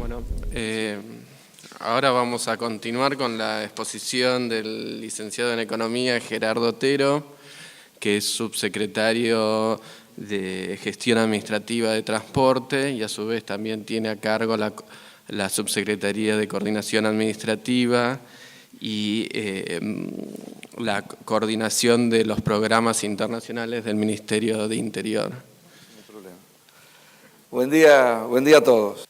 Bueno, ahora vamos a continuar con la exposición del licenciado en Economía Gerardo Otero, que es subsecretario de Gestión Administrativa de Transporte y a su vez también tiene a cargo la Subsecretaría de Coordinación Administrativa y la coordinación de los programas internacionales del Ministerio de Interior. No hay problema. Buen día a todos.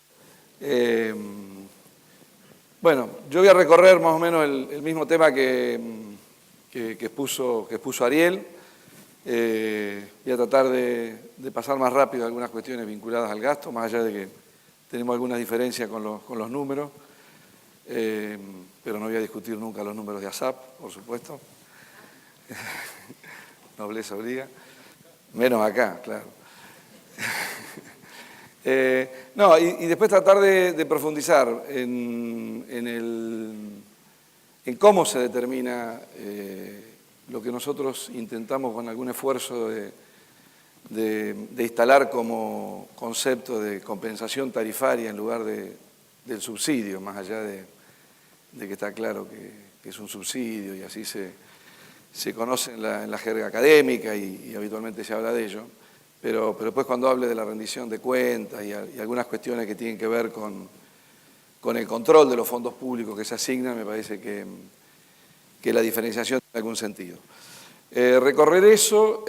Bueno, yo voy a recorrer más o menos el mismo tema que expuso Ariel. Voy a tratar de pasar más rápido algunas cuestiones vinculadas al gasto, más allá de que tenemos algunas diferencias con los números, pero no voy a discutir nunca los números de ASAP, por supuesto. Nobleza obliga. Menos acá, claro. No, y después tratar de profundizar en cómo se determina lo que nosotros intentamos con algún esfuerzo de instalar como concepto de compensación tarifaria en lugar del subsidio, más allá de que está claro que es un subsidio y así se conoce en la jerga académica y habitualmente se habla de ello. Pero después cuando hable de la rendición de cuentas y algunas cuestiones que tienen que ver con el control de los fondos públicos que se asignan, me parece que la diferenciación tiene algún sentido. Recorrer eso,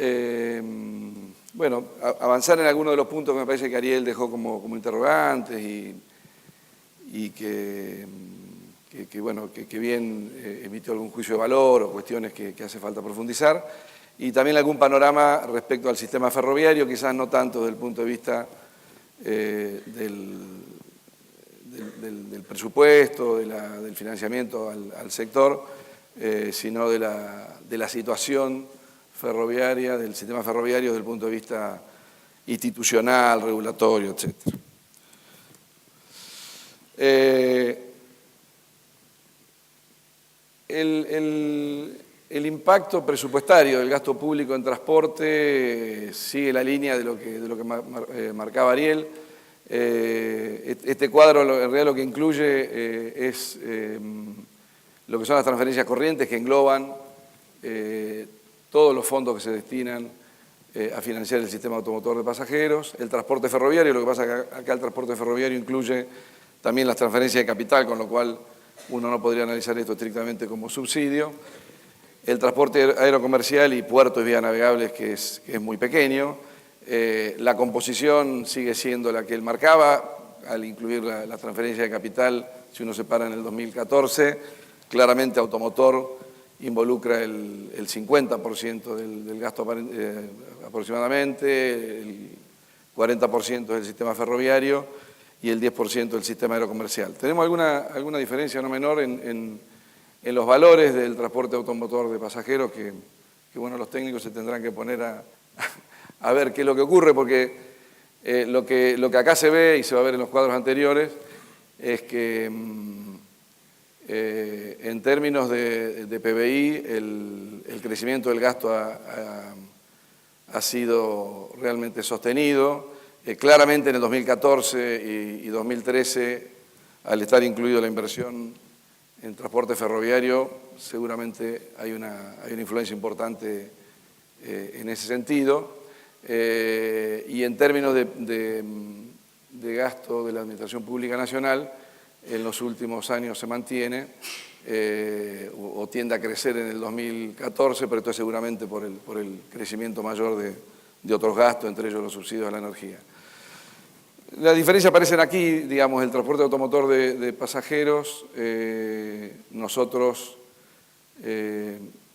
bueno, avanzar en algunos de los puntos que me parece que Ariel dejó como interrogantes y que bien emitió algún juicio de valor o cuestiones que hace falta profundizar. Y también algún panorama respecto al sistema ferroviario, quizás no tanto desde el punto de vista del presupuesto, del financiamiento al sector, sino de la situación ferroviaria, del sistema ferroviario desde el punto de vista institucional, regulatorio, etc. El impacto presupuestario del gasto público en transporte sigue la línea de lo que marcaba Ariel. Este cuadro en realidad lo que incluye es lo que son las transferencias corrientes que engloban todos los fondos que se destinan a financiar el sistema automotor de pasajeros, el transporte ferroviario. Lo que pasa es que acá el transporte ferroviario incluye también las transferencias de capital, con lo cual uno no podría analizar esto estrictamente como subsidio. El transporte aerocomercial y puertos y vías navegables, que es muy pequeño. La composición sigue siendo la que él marcaba, al incluir la transferencia de capital, si uno se para en el 2014, claramente automotor involucra el 50% del gasto aproximadamente, el 40% del sistema ferroviario y el 10% del sistema aerocomercial. Tenemos alguna diferencia no menor en los valores del transporte automotor de pasajeros que bueno, los técnicos se tendrán que poner a ver qué es lo que ocurre, porque lo que acá se ve y se va a ver en los cuadros anteriores es que en términos de PBI el crecimiento del gasto ha sido realmente sostenido. Claramente en el 2014 y 2013, al estar incluido la inversión en transporte ferroviario, seguramente hay una influencia importante en ese sentido. Y en términos de gasto de la Administración Pública Nacional, en los últimos años se mantiene o tiende a crecer en el 2014, pero esto es seguramente por el crecimiento mayor de otros gastos, entre ellos los subsidios a la energía. La diferencia aparecen aquí, digamos, el transporte automotor de pasajeros. Nosotros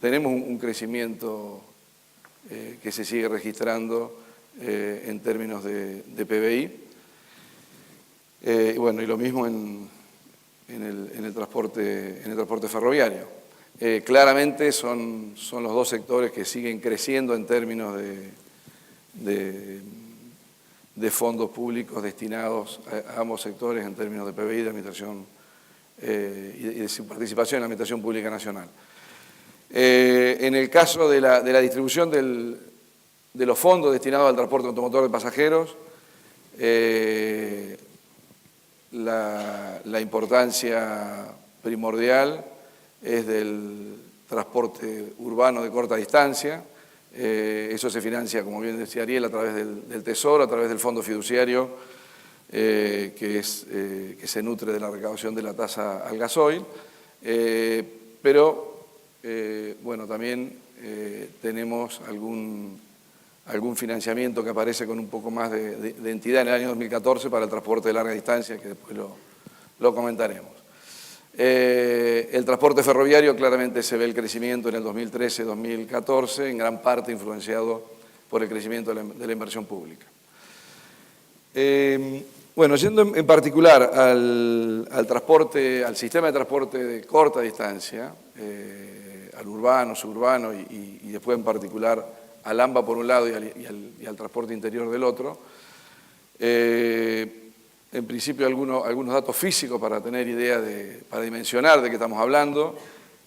tenemos un crecimiento que se sigue registrando en términos de PBI. Bueno, y lo mismo en el transporte ferroviario. Claramente son los dos sectores que siguen creciendo en términos de fondos públicos destinados a ambos sectores en términos de PBI, de administración y de su participación en la Administración Pública Nacional. En el caso de la distribución de los fondos destinados al transporte automotor de pasajeros, la importancia primordial es del transporte urbano de corta distancia. Eso se financia, como bien decía Ariel, a través del Tesoro, a través del Fondo Fiduciario, que se nutre de la recaudación de la tasa al gasoil. Pero, bueno, también tenemos algún financiamiento que aparece con un poco más de entidad en el año 2014 para el transporte de larga distancia, que después lo comentaremos. El transporte ferroviario claramente se ve el crecimiento en el 2013-2014, en gran parte influenciado por el crecimiento de la inversión pública. Bueno, yendo en particular al sistema de transporte de corta distancia, al urbano, suburbano y después en particular al AMBA por un lado y al transporte interior del otro, en principio algunos datos físicos para tener idea, para dimensionar de qué estamos hablando.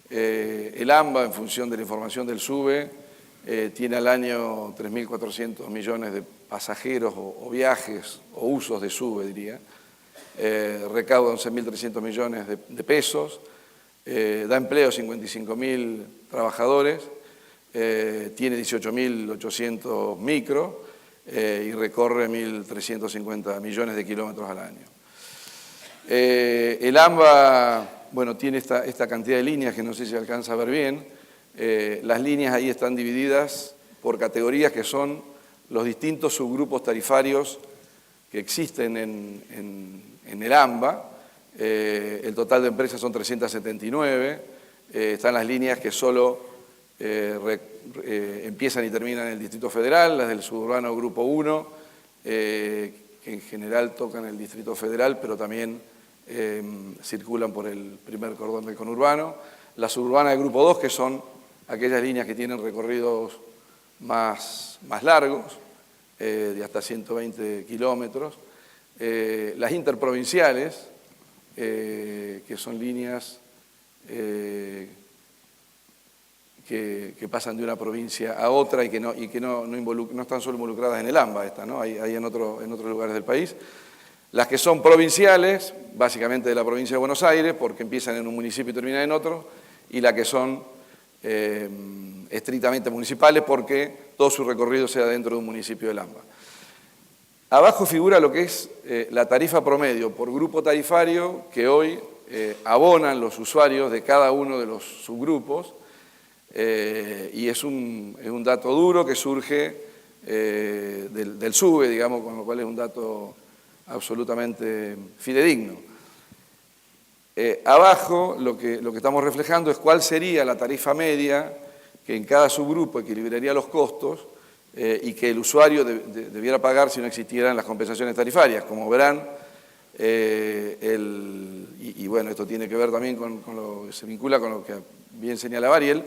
El AMBA, en función de la información del SUBE, tiene al año 3.400 millones de pasajeros o viajes o usos de SUBE, diría. Recauda 11.300 millones de pesos, da empleo a 55.000 trabajadores, tiene 18.800 micros, y recorre 1.350 millones de kilómetros al año. El AMBA, bueno, tiene esta cantidad de líneas que no sé si alcanza a ver bien. Las líneas ahí están divididas por categorías que son los distintos subgrupos tarifarios que existen en el AMBA. El total de empresas son 379. Están las líneas que solo empiezan y terminan en el Distrito Federal, las del suburbano Grupo 1, que en general tocan el Distrito Federal, pero también circulan por el primer cordón del conurbano. La suburbana del Grupo 2, que son aquellas líneas que tienen recorridos más largos, de hasta 120 kilómetros. Las interprovinciales, que son líneas que pasan de una provincia a otra y que no están solo involucradas en el AMBA, ¿no? Hay en otros lugares del país. Las que son provinciales, básicamente de la provincia de Buenos Aires, porque empiezan en un municipio y terminan en otro, y las que son estrictamente municipales, porque todo su recorrido sea dentro de un municipio del AMBA. Abajo figura lo que es la tarifa promedio por grupo tarifario que hoy abonan los usuarios de cada uno de los subgrupos, y es un dato duro que surge del SUBE, digamos, con lo cual es un dato absolutamente fidedigno. Abajo lo que estamos reflejando es cuál sería la tarifa media que en cada subgrupo equilibraría los costos y que el usuario debiera pagar si no existieran las compensaciones tarifarias. Como verán, y bueno, esto tiene que ver también se vincula con lo que bien señalaba Ariel.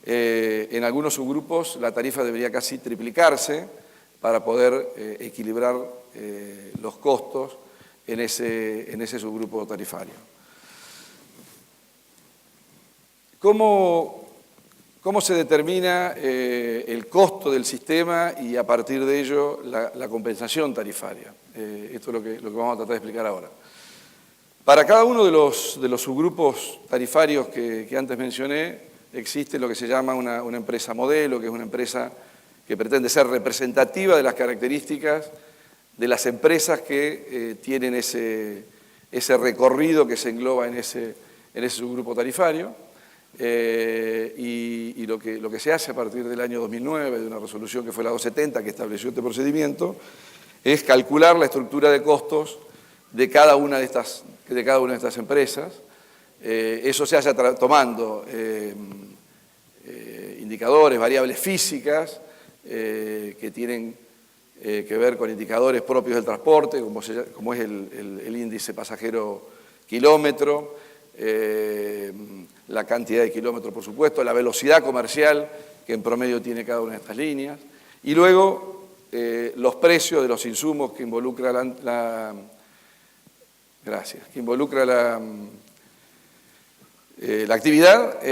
En algunos subgrupos la tarifa debería casi triplicarse para poder equilibrar los costos en ese subgrupo tarifario. ¿Cómo se determina el costo del sistema y a partir de ello la compensación tarifaria? Esto es lo que vamos a tratar de explicar ahora. Para cada uno de los subgrupos tarifarios que antes mencioné, existe lo que se llama una empresa modelo, que es una empresa que pretende ser representativa de las características de las empresas que tienen ese recorrido que se engloba en ese subgrupo tarifario. Y lo que se hace a partir del año 2009, de una resolución que fue la 270 que estableció este procedimiento, es calcular la estructura de costos de cada una de estas empresas. Eso se hace tomando indicadores, variables físicas que tienen que ver con indicadores propios del transporte, como es el índice pasajero kilómetro, la cantidad de kilómetros, por supuesto, la velocidad comercial que en promedio tiene cada una de estas líneas, y luego los precios de los insumos que involucra la actividad,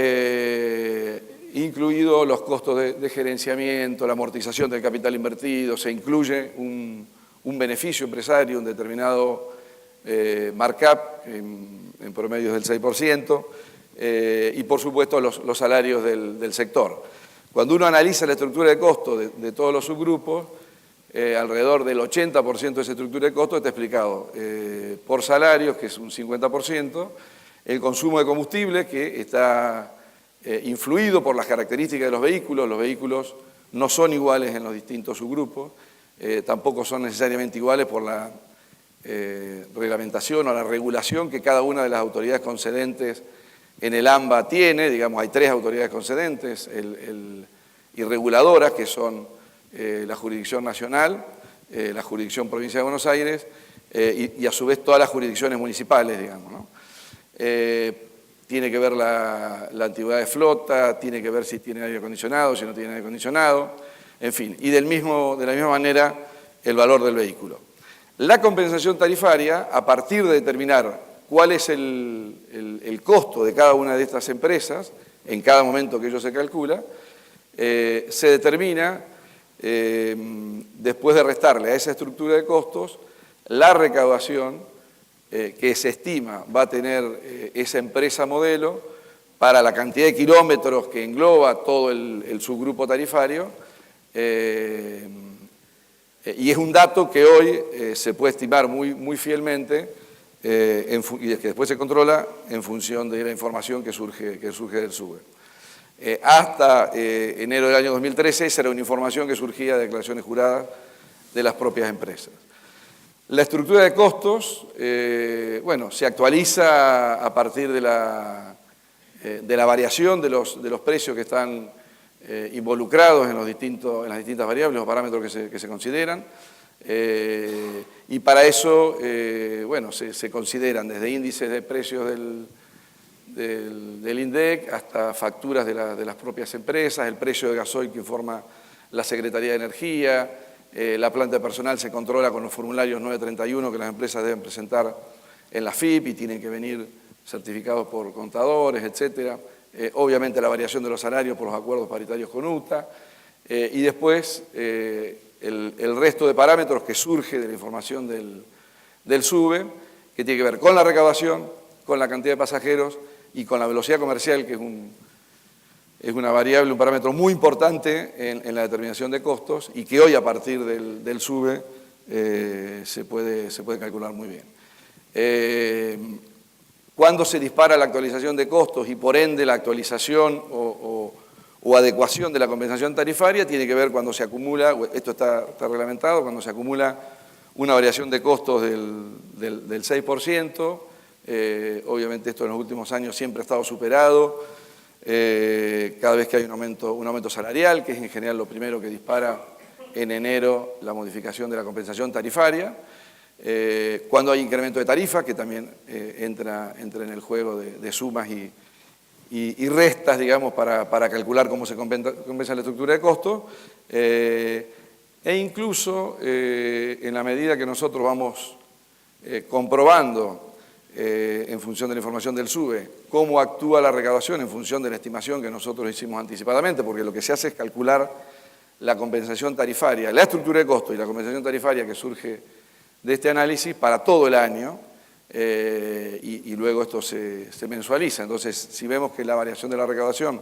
incluidos los costos de gerenciamiento, la amortización del capital invertido. Se incluye un beneficio empresario, un determinado markup en promedio del 6%, y por supuesto los salarios del sector. Cuando uno analiza la estructura de costo de todos los subgrupos, alrededor del 80% de esa estructura de costo está explicado por salarios, que es un 50%, el consumo de combustible, que está influido por las características de los vehículos no son iguales en los distintos subgrupos, tampoco son necesariamente iguales por la reglamentación o la regulación que cada una de las autoridades concedentes en el AMBA tiene. Digamos, hay 3 autoridades concedentes y reguladoras, que son la jurisdicción nacional, la jurisdicción provincial de Buenos Aires y a su vez todas las jurisdicciones municipales, digamos, ¿no? Tiene que ver la antigüedad de flota, tiene que ver si tiene aire acondicionado, si no tiene aire acondicionado, en fin, y de la misma manera el valor del vehículo. La compensación tarifaria, a partir de determinar cuál es el costo de cada una de estas empresas, en cada momento que ello se calcula, se determina, después de restarle a esa estructura de costos, la recaudación que se estima va a tener esa empresa modelo para la cantidad de kilómetros que engloba todo el subgrupo tarifario, y es un dato que hoy se puede estimar muy fielmente y que después se controla en función de la información que surge del SUBE. Hasta enero del año 2013 esa era una información que surgía de declaraciones juradas de las propias empresas. La estructura de costos, bueno, se actualiza a partir de la variación de los precios que están involucrados en las distintas variables o parámetros que se consideran, y para eso, bueno, se consideran desde índices de precios del INDEC hasta facturas de las propias empresas, el precio de gasoil que informa la Secretaría de Energía. La planta de personal se controla con los formularios 931 que las empresas deben presentar en la FIP y tienen que venir certificados por contadores, etc. Obviamente la variación de los salarios por los acuerdos paritarios con UTA, y después el resto de parámetros que surge de la información del SUBE, que tiene que ver con la recaudación, con la cantidad de pasajeros y con la velocidad comercial, que es una variable, un parámetro muy importante en la determinación de costos y que hoy a partir del SUBE se puede calcular muy bien. Cuando se dispara la actualización de costos y por ende la actualización o adecuación de la compensación tarifaria, tiene que ver cuando se acumula, esto está reglamentado, cuando se acumula una variación de costos del 6%, obviamente esto en los últimos años siempre ha estado superado. Cada vez que hay un aumento salarial, que es en general lo primero que dispara en enero la modificación de la compensación tarifaria, cuando hay incremento de tarifa, que también entra en el juego de sumas y restas, digamos, para calcular cómo se compensa la estructura de costos, e incluso en la medida que nosotros vamos comprobando en función de la información del SUBE, cómo actúa la recaudación en función de la estimación que nosotros hicimos anticipadamente, porque lo que se hace es calcular la compensación tarifaria, la estructura de costo y la compensación tarifaria que surge de este análisis para todo el año, y luego esto se mensualiza. Entonces, si vemos que la variación de la recaudación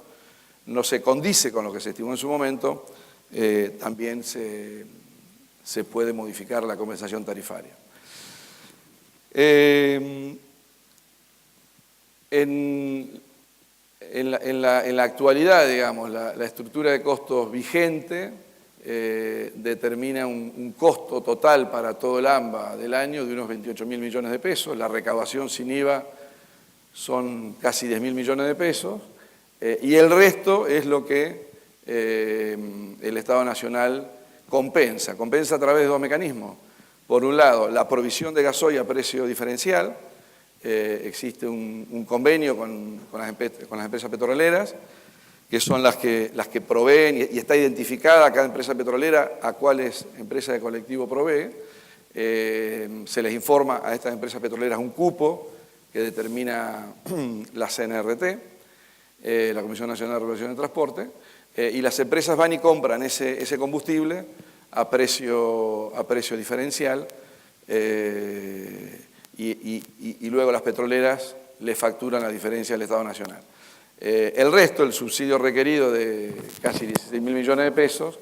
no se condice con lo que se estimó en su momento, también se puede modificar la compensación tarifaria. En la actualidad, digamos, la estructura de costos vigente determina un costo total para todo el AMBA del año de unos 28.000 millones de pesos. La recaudación sin IVA son casi 10.000 millones de pesos, y el resto es lo que el Estado Nacional compensa a través de 2 mecanismos. Por un lado, la provisión de gasoil a precio diferencial. Existe un convenio con las empresas petroleras, que son las que proveen, y está identificada cada empresa petrolera a cuáles empresas de colectivo provee. Se les informa a estas empresas petroleras un cupo que determina la CNRT, la Comisión Nacional de Regulación de Transporte, y las empresas van y compran ese combustible a precio diferencial, y luego las petroleras le facturan la diferencia al Estado Nacional. El resto, el subsidio requerido de casi 16.000 millones de pesos,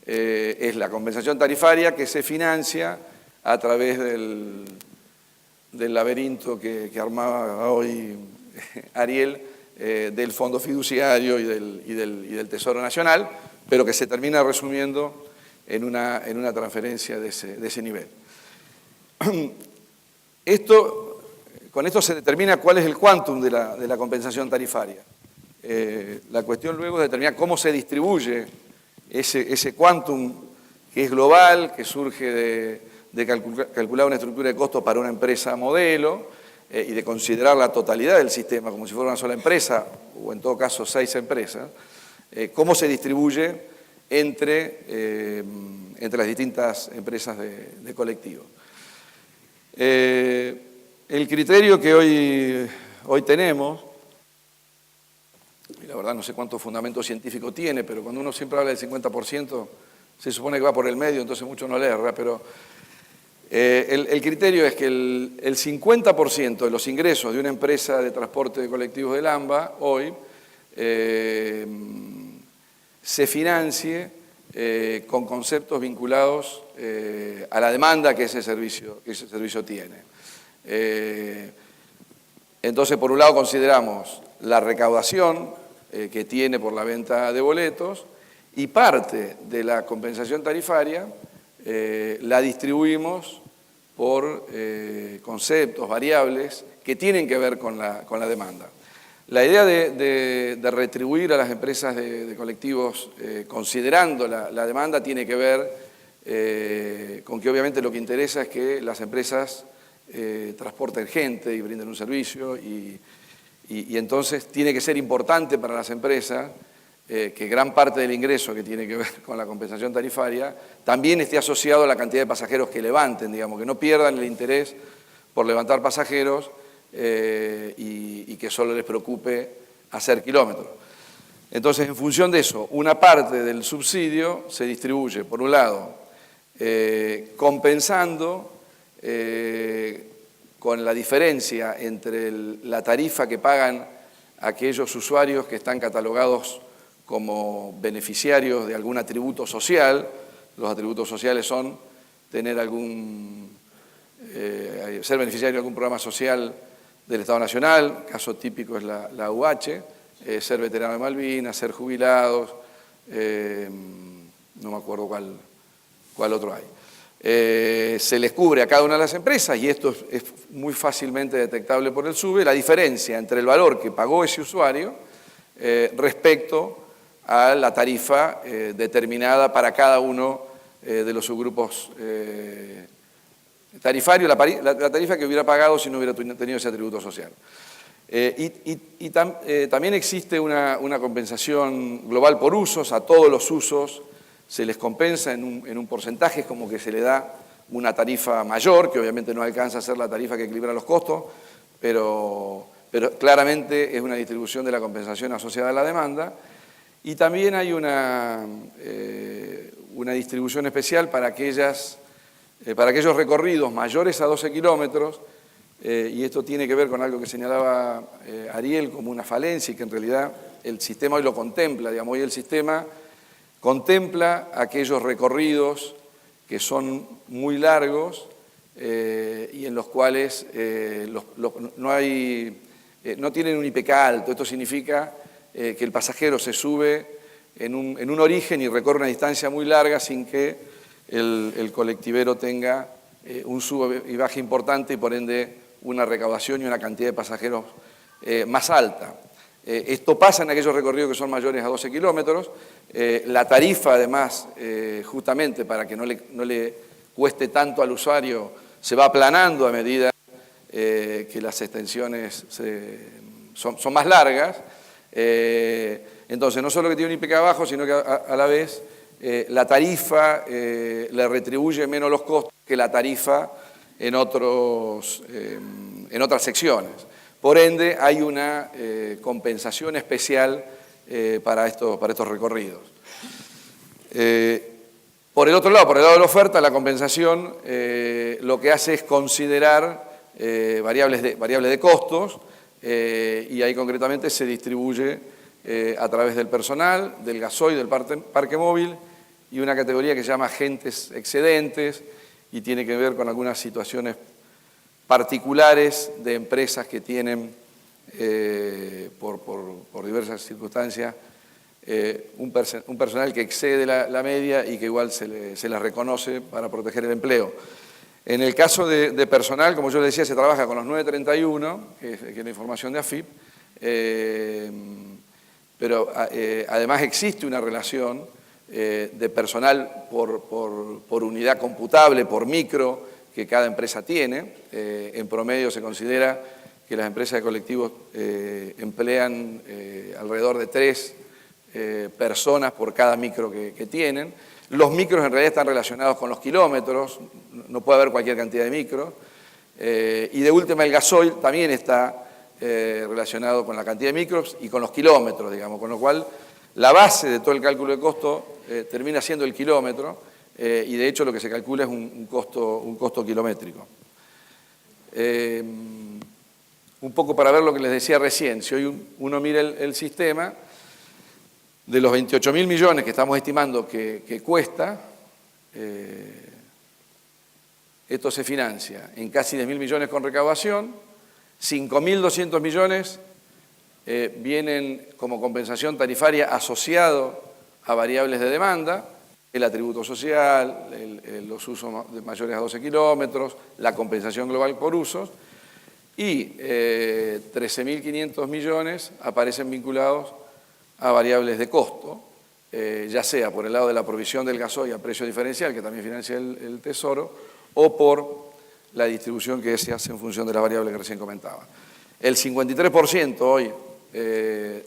es la compensación tarifaria que se financia a través del laberinto que armaba hoy Ariel, del Fondo Fiduciario y del Tesoro Nacional, pero que se termina resumiendo en una transferencia de ese nivel. Con esto se determina cuál es el quantum de la compensación tarifaria. La cuestión luego es determinar cómo se distribuye ese quantum que es global, que surge de calcular una estructura de costos para una empresa modelo y de considerar la totalidad del sistema como si fuera una sola empresa, o en todo caso 6 empresas, cómo se distribuye entre las distintas empresas de colectivo. El criterio que hoy tenemos, y la verdad no sé cuánto fundamento científico tiene, pero cuando uno siempre habla del 50%, se supone que va por el medio, entonces mucho no le erra, pero el criterio es que el 50% de los ingresos de una empresa de transporte de colectivos del AMBA hoy se financie con conceptos vinculados a la demanda que ese servicio tiene. Entonces, por un lado consideramos la recaudación que tiene por la venta de boletos y parte de la compensación tarifaria la distribuimos por conceptos, variables que tienen que ver con la demanda. La idea de retribuir a las empresas de colectivos considerando la demanda tiene que ver con que obviamente lo que interesa es que las empresas transporten gente y brinden un servicio y entonces tiene que ser importante para las empresas que gran parte del ingreso que tiene que ver con la compensación tarifaria también esté asociado a la cantidad de pasajeros que levanten, digamos, que no pierdan el interés por levantar pasajeros y que solo les preocupe hacer kilómetros. Entonces, en función de eso, una parte del subsidio se distribuye, por un lado, compensando con la diferencia entre la tarifa que pagan aquellos usuarios que están catalogados como beneficiarios de algún atributo social. Los atributos sociales son tener ser beneficiario de algún programa social del Estado Nacional, caso típico es la UH, ser veterano de Malvinas, ser jubilados, no me acuerdo cuál otro hay. Se les cubre a cada una de las empresas, y esto es muy fácilmente detectable por el SUBE, la diferencia entre el valor que pagó ese usuario respecto a la tarifa determinada para cada uno de los subgrupos tarifarios, la tarifa que hubiera pagado si no hubiera tenido ese atributo social. También existe una compensación global por usos, a todos los usos se les compensa en un porcentaje, es como que se le da una tarifa mayor, que obviamente no alcanza a ser la tarifa que equilibra los costos, pero claramente es una distribución de la compensación asociada a la demanda. Y también hay una distribución especial para aquellos recorridos mayores a 12 kilómetros, y esto tiene que ver con algo que señalaba Ariel como una falencia y que en realidad el sistema hoy lo contempla. Digamos, hoy el sistema contempla aquellos recorridos que son muy largos y en los cuales no tienen un IPK alto. Esto significa que el pasajero se sube en un origen y recorre una distancia muy larga sin que el colectivero tenga un sube y baje importante y por ende una recaudación y una cantidad de pasajeros más alta. Esto pasa en aquellos recorridos que son mayores a 12 kilómetros. La tarifa, además, justamente para que no le cueste tanto al usuario, se va aplanando a medida que las extensiones son más largas. Entonces, no solo que tiene un IPK bajo, sino que a la vez la tarifa le retribuye menos los costos que la tarifa en otras secciones. Por ende, hay una compensación especial para estos recorridos. Por el otro lado, por el lado de la oferta, la compensación lo que hace es considerar variables de costos, y ahí concretamente se distribuye a través del personal, del gasoil, del parque móvil, y una categoría que se llama agentes excedentes, y tiene que ver con algunas situaciones particulares de empresas que tienen, por diversas circunstancias, un personal que excede la media y que igual se les reconoce para proteger el empleo. En el caso de personal, como yo les decía, se trabaja con los 931, que es la información de AFIP, pero además existe una relación de personal por unidad computable, por micro, que cada empresa tiene. En promedio se considera que las empresas de colectivos emplean alrededor de 3 personas por cada micro que tienen. Los micros en realidad están relacionados con los kilómetros, no puede haber cualquier cantidad de micros. Y de última el gasoil también está relacionado con la cantidad de micros y con los kilómetros, digamos, con lo cual la base de todo el cálculo de costo termina siendo el kilómetro, y de hecho lo que se calcula es un costo kilométrico. Un poco para ver lo que les decía recién, si hoy uno mira el sistema, de los 28.000 millones que estamos estimando que cuesta, esto se financia en casi 10.000 millones con recaudación, 5.200 millones vienen como compensación tarifaria asociado a variables de demanda, el atributo social, los usos mayores a 12 kilómetros, la compensación global por usos, y 13.500 millones aparecen vinculados a variables de costo, ya sea por el lado de la provisión del gasoil a precio diferencial, que también financia el Tesoro, o por la distribución que se hace en función de la variable que recién comentaba. El 53% hoy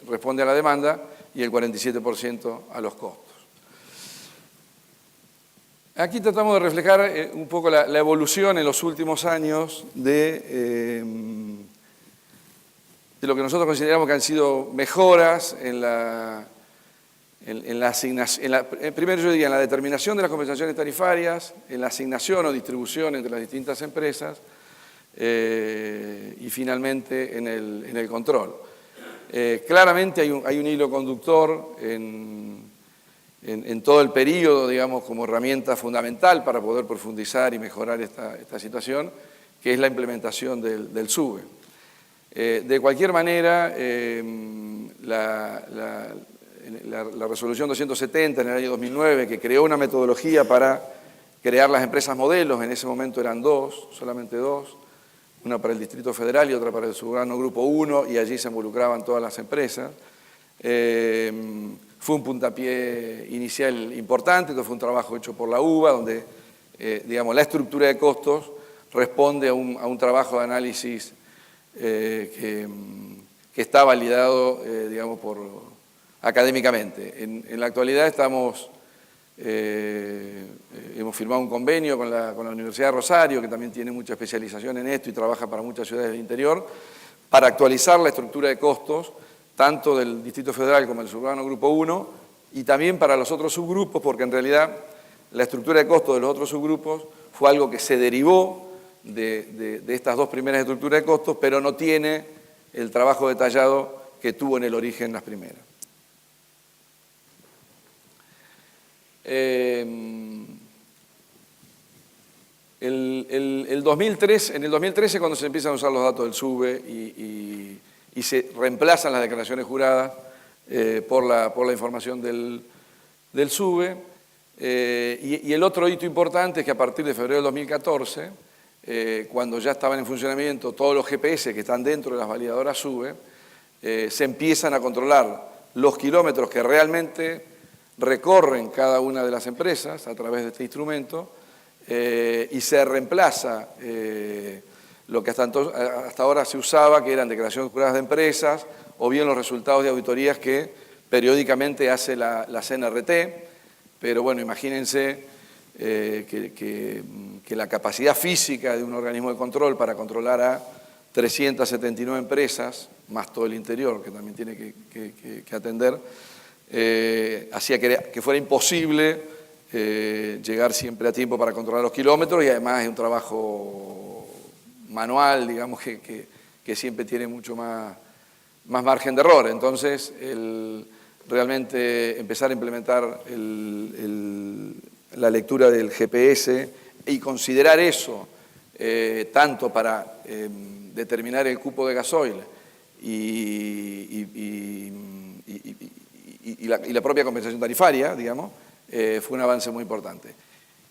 responde a la demanda y el 47% a los costos. Aquí tratamos de reflejar un poco la evolución en los últimos años de lo que nosotros consideramos que han sido mejoras en la asignación, primero yo diría en la determinación de las compensaciones tarifarias, en la asignación o distribución entre las distintas empresas, y finalmente en el control. Claramente hay un hilo conductor en todo el periodo, digamos, como herramienta fundamental para poder profundizar y mejorar esta situación, que es la implementación del SUBE. De cualquier manera, la resolución 270 en el año 2009, que creó una metodología para crear las empresas modelos, en ese momento eran solamente dos, una para el Distrito Federal y otra para el Suburbano Grupo 1, y allí se involucraban todas las empresas. Fue un puntapié inicial importante, esto fue un trabajo hecho por la UBA, donde digamos, la estructura de costos responde a un trabajo de análisis que está validado, digamos, académicamente. En la actualidad hemos firmado un convenio con la Universidad de Rosario, que también tiene mucha especialización en esto y trabaja para muchas ciudades del interior, para actualizar la estructura de costos, tanto del Distrito Federal como del Suburbano Grupo 1, y también para los otros subgrupos, porque en realidad la estructura de costos de los otros subgrupos fue algo que se derivó de estas dos primeras estructuras de costos, pero no tiene el trabajo detallado que tuvo en el origen las primeras. En el 2013, cuando se empiezan a usar los datos del SUBE y se reemplazan las declaraciones juradas por la información del SUBE, y el otro hito importante es que a partir de febrero del 2014, cuando ya estaban en funcionamiento todos los GPS que están dentro de las validadoras SUBE, se empiezan a controlar los kilómetros que realmente recorren cada una de las empresas a través de este instrumento, y se reemplaza lo que hasta ahora se usaba, que eran declaraciones juradas de empresas, o bien los resultados de auditorías que periódicamente hace la CNRT, pero bueno, imagínense que la capacidad física de un organismo de control para controlar a 379 empresas, más todo el interior que también tiene que atender, hacía que fuera imposible llegar siempre a tiempo para controlar los kilómetros, y además es un trabajo manual, digamos, que siempre tiene mucho más margen de error. Entonces, realmente empezar a implementar la lectura del GPS y considerar eso tanto para determinar el cupo de gasoil y la propia compensación tarifaria, digamos, fue un avance muy importante.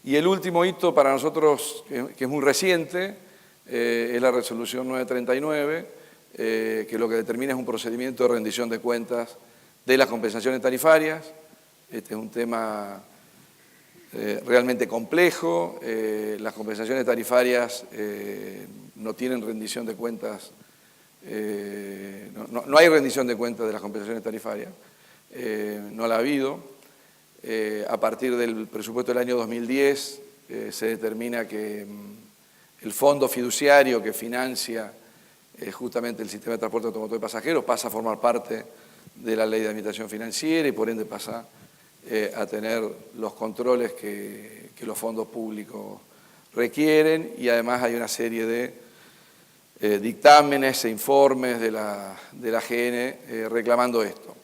Y el último hito para nosotros, que es muy reciente, es la resolución 939, que lo que determina es un procedimiento de rendición de cuentas de las compensaciones tarifarias. Este es un tema realmente complejo. Las compensaciones tarifarias no tienen rendición de cuentas, no hay rendición de cuentas de las compensaciones tarifarias, no la ha habido. A partir del presupuesto del año 2010 se determina que el fondo fiduciario que financia justamente el sistema de transporte automotor de pasajeros pasa a formar parte de la ley de administración financiera y por ende pasa a tener los controles que los fondos públicos requieren, y además hay una serie de dictámenes e informes de la AGN reclamando esto.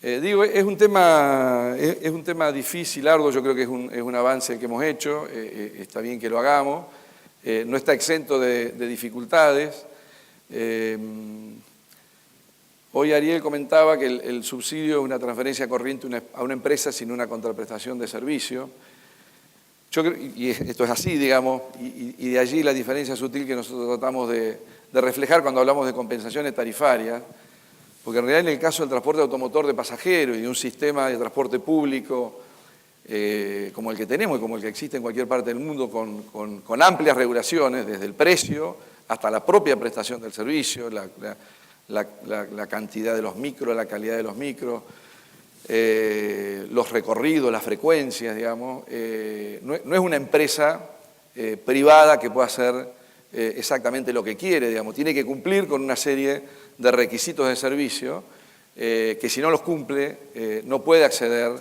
Digo, es un tema difícil, arduo. Yo creo que es un avance el que hemos hecho, está bien que lo hagamos, no está exento de dificultades. Hoy Ariel comentaba que el subsidio es una transferencia corriente a una empresa sin una contraprestación de servicio. Yo creo, y esto es así, digamos, y de allí la diferencia sutil que nosotros tratamos de reflejar cuando hablamos de compensaciones tarifarias, porque en realidad en el caso del transporte automotor de pasajeros y de un sistema de transporte público como el que tenemos y como el que existe en cualquier parte del mundo, con amplias regulaciones, desde el precio hasta la propia prestación del servicio, la cantidad de los micros, la calidad de los micros, los recorridos, las frecuencias, digamos, no es una empresa privada que pueda hacer exactamente lo que quiere, digamos, tiene que cumplir con una serie de requisitos de servicio que si no los cumple no puede acceder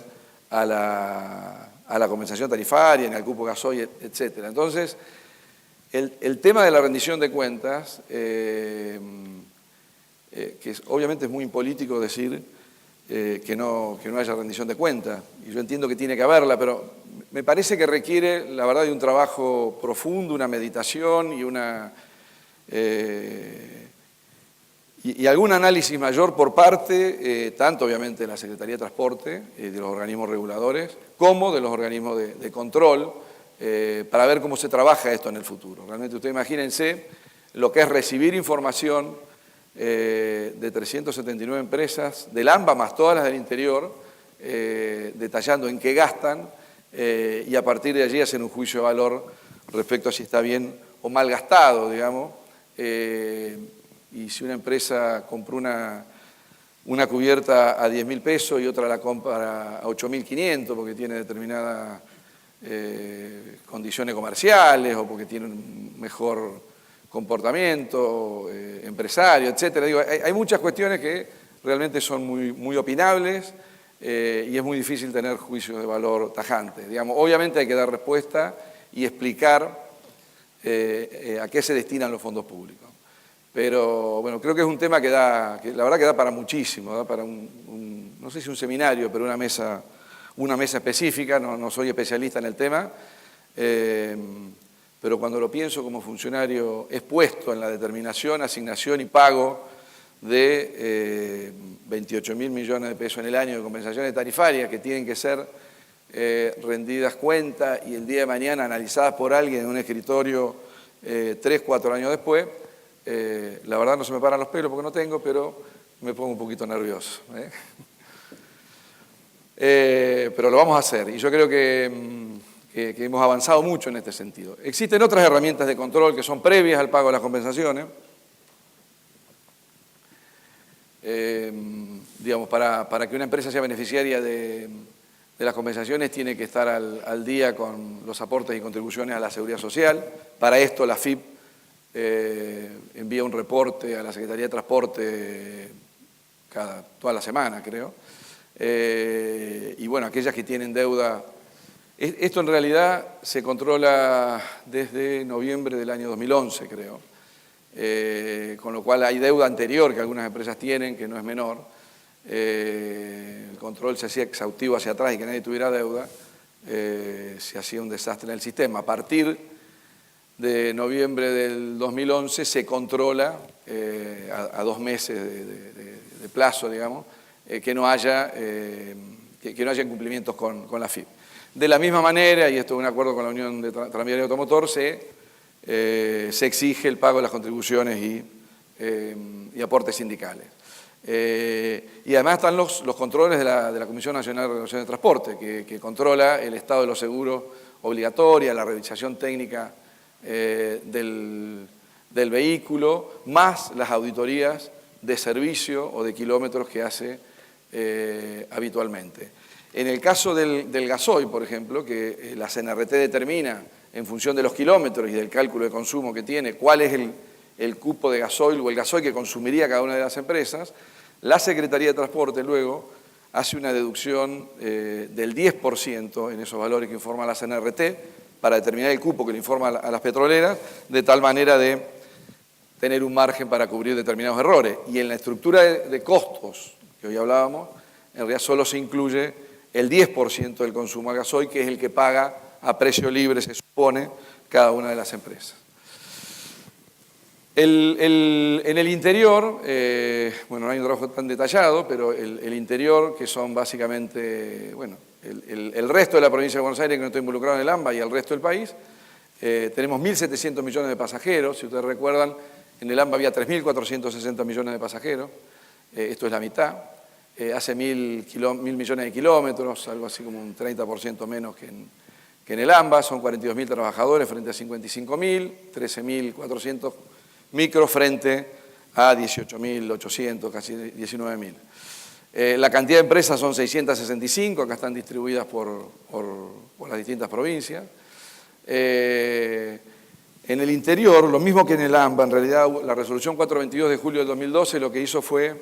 a la compensación tarifaria, ni al cupo gasoil, etc. Entonces, el tema de la rendición de cuentas, que obviamente es muy impolítico decir que no haya rendición de cuentas, y yo entiendo que tiene que haberla, pero me parece que requiere, la verdad, de un trabajo profundo, una meditación y algún análisis mayor por parte, tanto obviamente de la Secretaría de Transporte, de los organismos reguladores, como de los organismos de control, para ver cómo se trabaja esto en el futuro. Realmente ustedes imagínense lo que es recibir información de 379 empresas, del AMBA más todas las del interior, detallando en qué gastan, y a partir de allí hacer un juicio de valor respecto a si está bien o mal gastado, digamos. Y si una empresa compró una cubierta a 10.000 pesos y otra la compra a 8.500 porque tiene determinadas condiciones comerciales o porque tiene un mejor comportamiento empresario, etc. Digo, hay muchas cuestiones que realmente son muy opinables y es muy difícil tener juicios de valor tajantes. Digamos, obviamente hay que dar respuesta y explicar a qué se destinan los fondos públicos. Pero bueno, creo que es un tema que la verdad que da para muchísimo, da para no sé si un seminario, pero una mesa específica, no soy especialista en el tema, pero cuando lo pienso como funcionario expuesto en la determinación, asignación y pago de 28.000 millones de pesos en el año de compensaciones tarifarias que tienen que ser rendidas cuentas y el día de mañana analizadas por alguien en un escritorio 3, 4 años después, la verdad no se me paran los pelos porque no tengo, pero me pongo un poquito nervioso. Pero lo vamos a hacer y yo creo que hemos avanzado mucho en este sentido. Existen otras herramientas de control que son previas al pago de las compensaciones. Digamos, para que una empresa sea beneficiaria de las compensaciones tiene que estar al día con los aportes y contribuciones a la Seguridad Social. Para esto la AFIP envía un reporte a la Secretaría de Transporte toda la semana, creo. Y bueno, aquellas que tienen deuda. Esto en realidad se controla desde noviembre del año 2011, creo. con lo cual hay deuda anterior que algunas empresas tienen, que no es menor. El control se hacía exhaustivo hacia atrás y que nadie tuviera deuda, se hacía un desastre en el sistema. A partir de noviembre del 2011 se controla a 2 meses de plazo, digamos, que no haya incumplimientos con la FIP. De la misma manera, y esto es un acuerdo con la Unión de Tranviario y Automotor, se exige el pago de las contribuciones y aportes sindicales. Y además están los controles de la Comisión Nacional de Regulación de Transporte, que controla el estado de los seguros obligatoria, la revisación técnica del vehículo, más las auditorías de servicio o de kilómetros que hace habitualmente. En el caso del gasoil, por ejemplo, que la CNRT determina en función de los kilómetros y del cálculo de consumo que tiene, cuál es el cupo de gasoil o el gasoil que consumiría cada una de las empresas, la Secretaría de Transporte luego hace una deducción del 10% en esos valores que informa la CNRT para determinar el cupo que le informa a las petroleras, de tal manera de tener un margen para cubrir determinados errores. Y en la estructura de costos que hoy hablábamos, en realidad solo se incluye el 10% del consumo a gasoil, que es el que paga a precio libre, se supone, cada una de las empresas. En el interior, bueno, no hay un trabajo tan detallado, pero el interior, que son básicamente, bueno, el resto de la provincia de Buenos Aires, que no está involucrado en el AMBA, y el resto del país, tenemos 1.700 millones de pasajeros. Si ustedes recuerdan, en el AMBA había 3.460 millones de pasajeros, esto es la mitad. Hace 1.000 millones de kilómetros, algo así como un 30% menos que en el AMBA, son 42.000 trabajadores frente a 55.000, 13.400 micro frente a 18.800, casi 19.000. La cantidad de empresas son 665, acá están distribuidas por las distintas provincias. En el interior, lo mismo que en el AMBA, en realidad la resolución 422 de julio del 2012 lo que hizo fue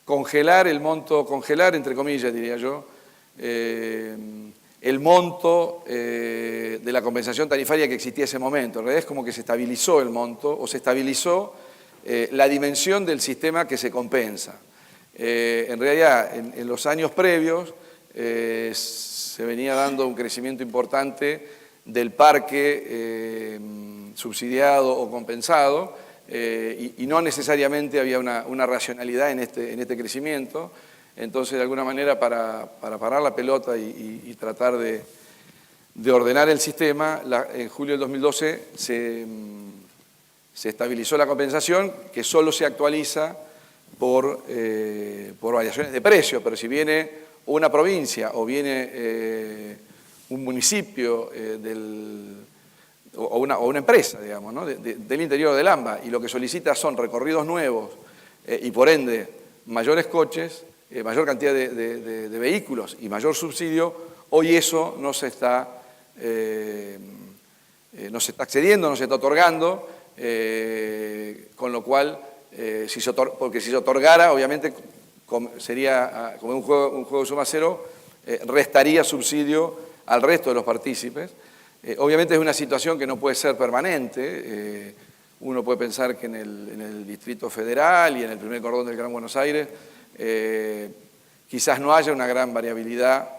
congelar el monto, congelar entre comillas diría yo, el monto de la compensación tarifaria que existía en ese momento. En realidad es como que se estabilizó el monto o se estabilizó la dimensión del sistema que se compensa. En realidad, en los años previos se venía dando un crecimiento importante del parque subsidiado o compensado y no necesariamente había una racionalidad en este crecimiento. Entonces, de alguna manera, para parar la pelota y tratar de ordenar el sistema, en julio del 2012 se estabilizó la compensación, que solo se actualiza por variaciones de precio, pero si viene una provincia o viene un municipio o una empresa, digamos, ¿no? del interior del AMBA, y lo que solicita son recorridos nuevos y por ende mayores coches, mayor cantidad de vehículos y mayor subsidio, hoy eso no se está accediendo, no se está otorgando, con lo cual, porque si se otorgara, obviamente sería como un juego de suma cero, restaría subsidio al resto de los partícipes. Obviamente es una situación que no puede ser permanente. Uno puede pensar que en el Distrito Federal y en el primer cordón del Gran Buenos Aires quizás no haya una gran variabilidad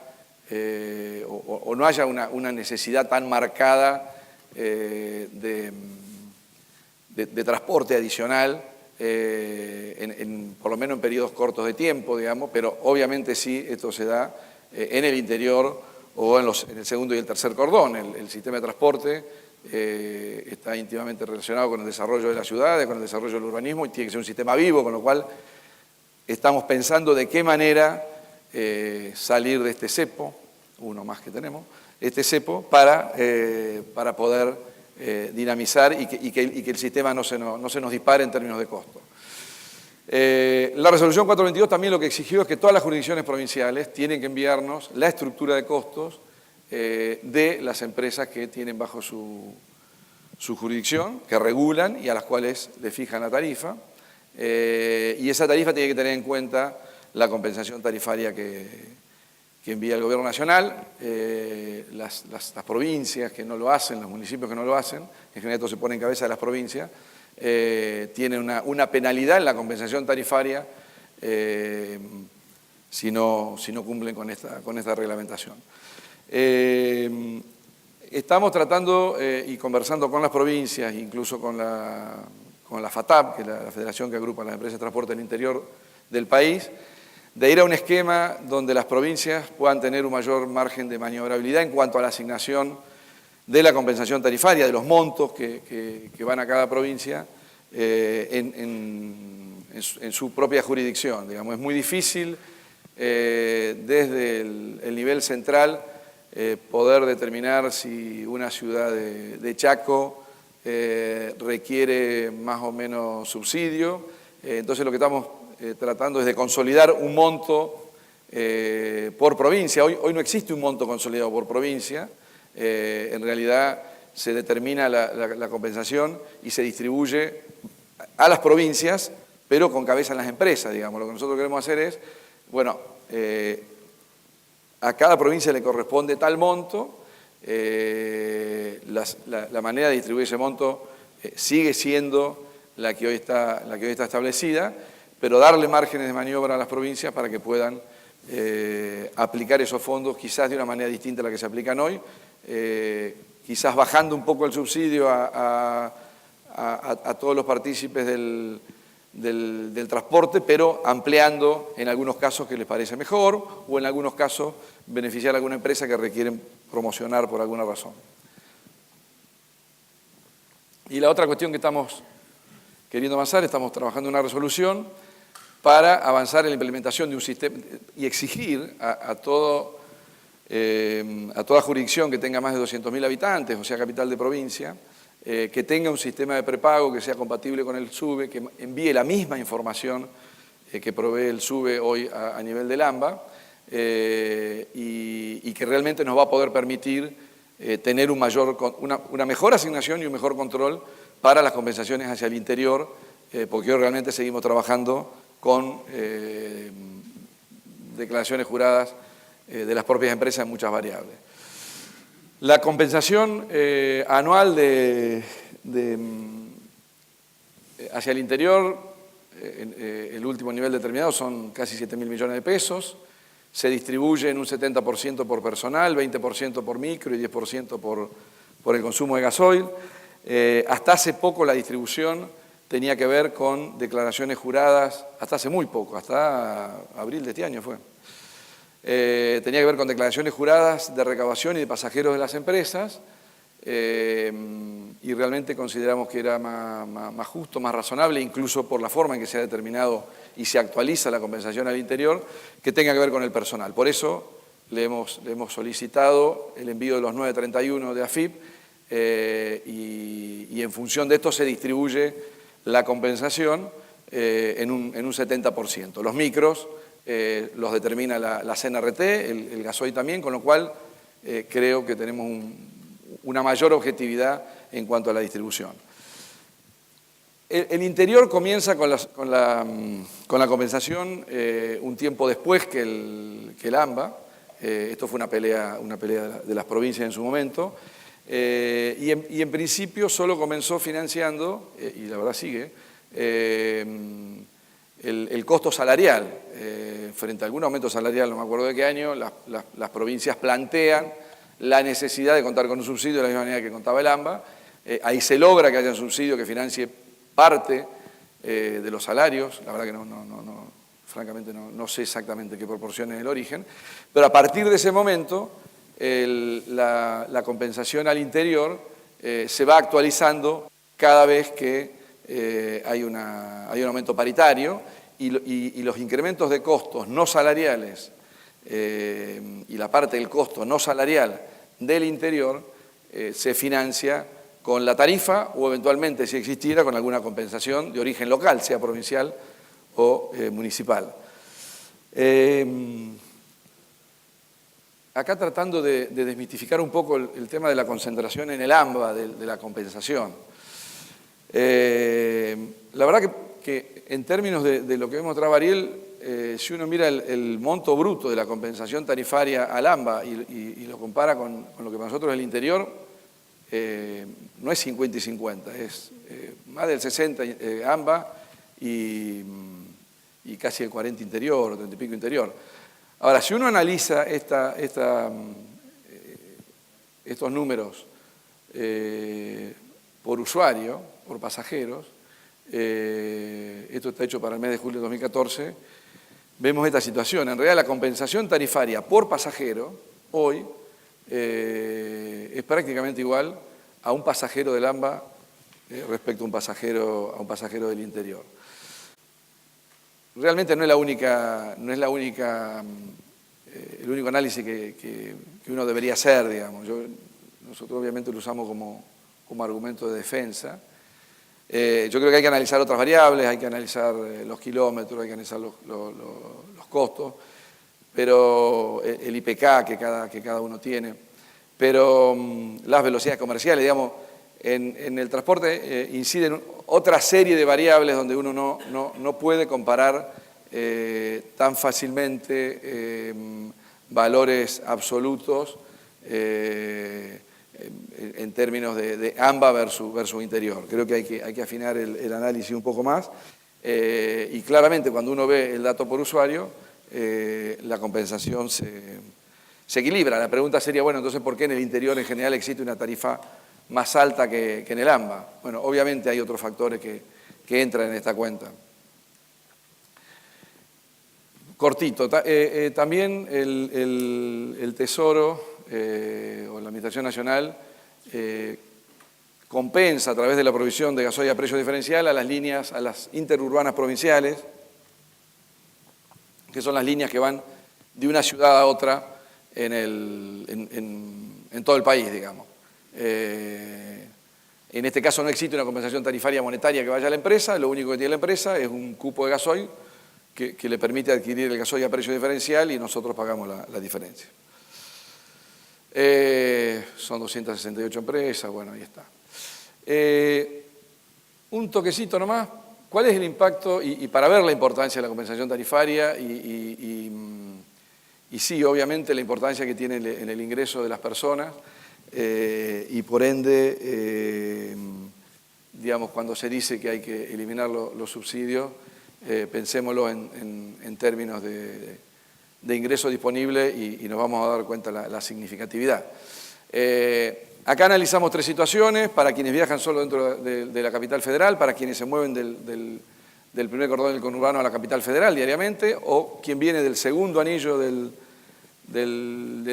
o no haya una necesidad tan marcada de transporte adicional, por lo menos en periodos cortos de tiempo, digamos, pero obviamente sí esto se da en el interior o en el segundo y el tercer cordón. El sistema de transporte está íntimamente relacionado con el desarrollo de las ciudades, con el desarrollo del urbanismo, y tiene que ser un sistema vivo, con lo cual estamos pensando de qué manera salir de este cepo, uno más que tenemos, este cepo, para poder dinamizar y que el sistema no se nos dispare en términos de costo. La resolución 422 también lo que exigió es que todas las jurisdicciones provinciales tienen que enviarnos la estructura de costos de las empresas que tienen bajo su jurisdicción, que regulan y a las cuales le fijan la tarifa. Y esa tarifa tiene que tener en cuenta la compensación tarifaria que envía el Gobierno Nacional, las provincias que no lo hacen, los municipios que no lo hacen, en general esto se pone en cabeza de las provincias, tiene una penalidad en la compensación tarifaria si no cumplen con esta reglamentación. Estamos tratando y conversando con las provincias, incluso con la FATAP, que es la federación que agrupa las empresas de transporte del interior del país, de ir a un esquema donde las provincias puedan tener un mayor margen de maniobrabilidad en cuanto a la asignación de la compensación tarifaria, de los montos que van a cada provincia en su propia jurisdicción. Digamos, es muy difícil desde el nivel central poder determinar si una ciudad de Chaco requiere más o menos subsidio. Entonces lo que estamos tratando es de consolidar un monto por provincia. Hoy no existe un monto consolidado por provincia. En realidad se determina la compensación y se distribuye a las provincias, pero con cabeza en las empresas, digamos. Lo que nosotros queremos hacer es, bueno, a cada provincia le corresponde tal monto, la manera de distribuir ese monto sigue siendo la que hoy está establecida, pero darle márgenes de maniobra a las provincias para que puedan aplicar esos fondos quizás de una manera distinta a la que se aplican hoy, quizás bajando un poco el subsidio a todos los partícipes del transporte, pero ampliando en algunos casos que les parece mejor o en algunos casos beneficiar a alguna empresa que requieren promocionar por alguna razón. Y la otra cuestión que estamos queriendo avanzar, estamos trabajando en una resolución para avanzar en la implementación de un sistema y exigir a toda jurisdicción que tenga más de 200.000 habitantes, o sea, capital de provincia, que tenga un sistema de prepago que sea compatible con el SUBE, que envíe la misma información que provee el SUBE hoy a nivel del AMBA, y que realmente nos va a poder permitir tener una mejor asignación y un mejor control para las compensaciones hacia el interior, porque hoy realmente seguimos trabajando con declaraciones juradas de las propias empresas en muchas variables. La compensación anual hacia el interior, el último nivel determinado son casi 7.000 millones de pesos, se distribuye en un 70% por personal, 20% por micro y 10% por el consumo de gasoil. Hasta hace poco la distribución tenía que ver con declaraciones juradas, hasta hace muy poco, hasta abril de este año fue. Tenía que ver con declaraciones juradas de recaudación y de pasajeros de las empresas, y realmente consideramos que era más justo, más razonable, incluso por la forma en que se ha determinado y se actualiza la compensación al interior, que tenga que ver con el personal. Por eso le hemos solicitado el envío de los 931 de AFIP, y en función de esto se distribuye la compensación en un 70%. Los micros los determina la CNRT, el gasoil también, con lo cual creo que tenemos una mayor objetividad en cuanto a la distribución. El interior comienza con la compensación un tiempo después que el AMBA. Esto fue una pelea de las provincias en su momento. Y en principio solo comenzó financiando, y la verdad sigue, el costo salarial. Frente a algún aumento salarial, no me acuerdo de qué año, las provincias plantean la necesidad de contar con un subsidio de la misma manera que contaba el AMBA. Ahí se logra que haya un subsidio que financie parte de los salarios. La verdad que francamente no sé exactamente qué proporción es el origen, pero a partir de ese momento la compensación al interior se va actualizando cada vez que hay un aumento paritario, y los incrementos de costos no salariales y la parte del costo no salarial del interior se financia con la tarifa o eventualmente, si existiera, con alguna compensación de origen local, sea provincial o municipal. Acá tratando de desmitificar un poco el tema de la concentración en el AMBA, de la compensación. La verdad que en términos de lo que vemos atrás, Ariel, si uno mira el monto bruto de la compensación tarifaria al AMBA y lo compara con lo que para nosotros es el interior, no es 50 y 50, es más del 60 AMBA y casi el 40 interior, o 30 y pico interior. Ahora, si uno analiza estos números por usuario, por pasajeros, esto está hecho para el mes de julio de 2014, vemos esta situación. En realidad, la compensación tarifaria por pasajero hoy es prácticamente igual a un pasajero del AMBA respecto a un pasajero del interior. Realmente no es el único análisis que uno debería hacer, digamos. Nosotros obviamente lo usamos como argumento de defensa. Yo creo que hay que analizar otras variables, hay que analizar los kilómetros, hay que analizar los costos, pero el IPK que cada uno tiene, pero las velocidades comerciales, digamos, en el transporte inciden otra serie de variables donde uno no puede comparar tan fácilmente valores absolutos en términos de AMBA versus interior. Creo que hay que afinar el análisis un poco más y claramente cuando uno ve el dato por usuario, la compensación se equilibra. La pregunta sería, bueno, entonces, ¿por qué en el interior en general existe una tarifa más alta que en el AMBA? Bueno, obviamente hay otros factores que entran en esta cuenta. Cortito, también el Tesoro o la Administración Nacional compensa a través de la provisión de gasoil a precio diferencial a las interurbanas provinciales, que son las líneas que van de una ciudad a otra en todo el país, digamos. En este caso no existe una compensación tarifaria monetaria que vaya a la empresa, lo único que tiene la empresa es un cupo de gasoil que le permite adquirir el gasoil a precio diferencial y nosotros pagamos la diferencia. Son 268 empresas, bueno, ahí está. Un toquecito nomás, ¿cuál es el impacto? Y para ver la importancia de la compensación tarifaria y sí, obviamente, la importancia que tiene en el ingreso de las personas y por ende, digamos, cuando se dice que hay que eliminar los subsidios, pensémoslo en términos de ingreso disponible y nos vamos a dar cuenta la significatividad. Acá analizamos tres situaciones, para quienes viajan solo dentro de la capital federal, para quienes se mueven del primer cordón del conurbano a la capital federal diariamente, o quien viene del segundo anillo del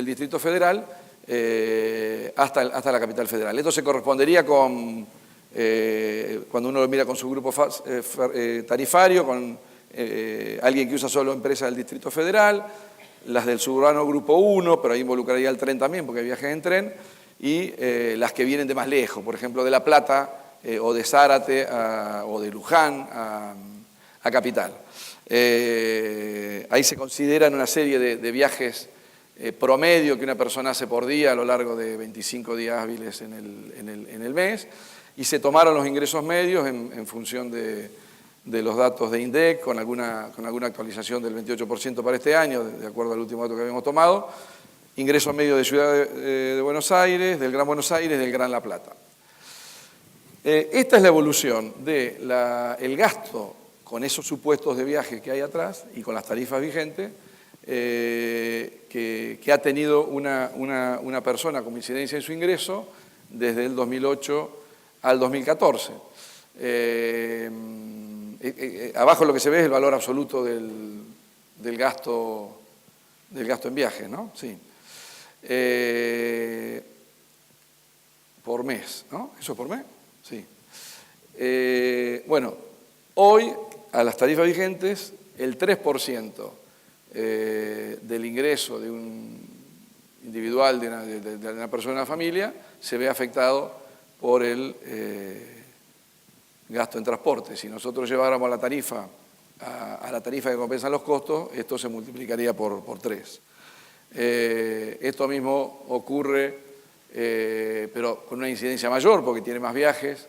Distrito Federal hasta la capital federal. Esto se correspondería con, cuando uno lo mira con su grupo tarifario, con alguien que usa solo empresas del Distrito Federal, las del suburbano grupo 1, pero ahí involucraría el tren también, porque hay viajes en tren, y las que vienen de más lejos, por ejemplo, de La Plata o de Zárate o de Luján a Capital. Ahí se consideran una serie de viajes promedio que una persona hace por día a lo largo de 25 días hábiles en el mes, y se tomaron los ingresos medios en función de los datos de INDEC, con alguna actualización del 28% para este año, de acuerdo al último dato que habíamos tomado, ingresos medios de Ciudad de Buenos Aires, del Gran Buenos Aires, del Gran La Plata. Esta es la evolución del gasto con esos supuestos de viaje que hay atrás y con las tarifas vigentes que ha tenido una persona como incidencia en su ingreso desde el 2008 al 2014. Abajo lo que se ve es el valor absoluto del gasto en viaje, ¿no? Sí. Por mes, ¿no? ¿Eso es por mes? Sí. Bueno, hoy a las tarifas vigentes el 3% del ingreso de un individual, de una persona de una familia, se ve afectado por el gasto en transporte. Si nosotros lleváramos la tarifa a la tarifa que compensa los costos, esto se multiplicaría por 3. Esto mismo ocurre, pero con una incidencia mayor, porque tiene más viajes,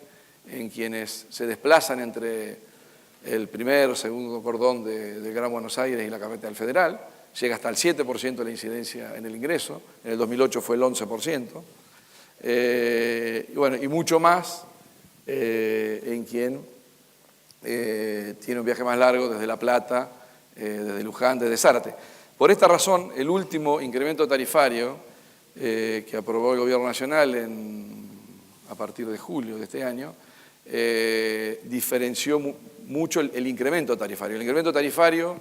en quienes se desplazan entre el primer o segundo cordón del Gran Buenos Aires y la capital federal, llega hasta el 7% de la incidencia en el ingreso, en el 2008 fue el 11%. y mucho más en quien tiene un viaje más largo desde La Plata, desde Luján, desde Zárate. Por esta razón, el último incremento tarifario que aprobó el Gobierno Nacional a partir de julio de este año, diferenció mucho el incremento tarifario. El incremento tarifario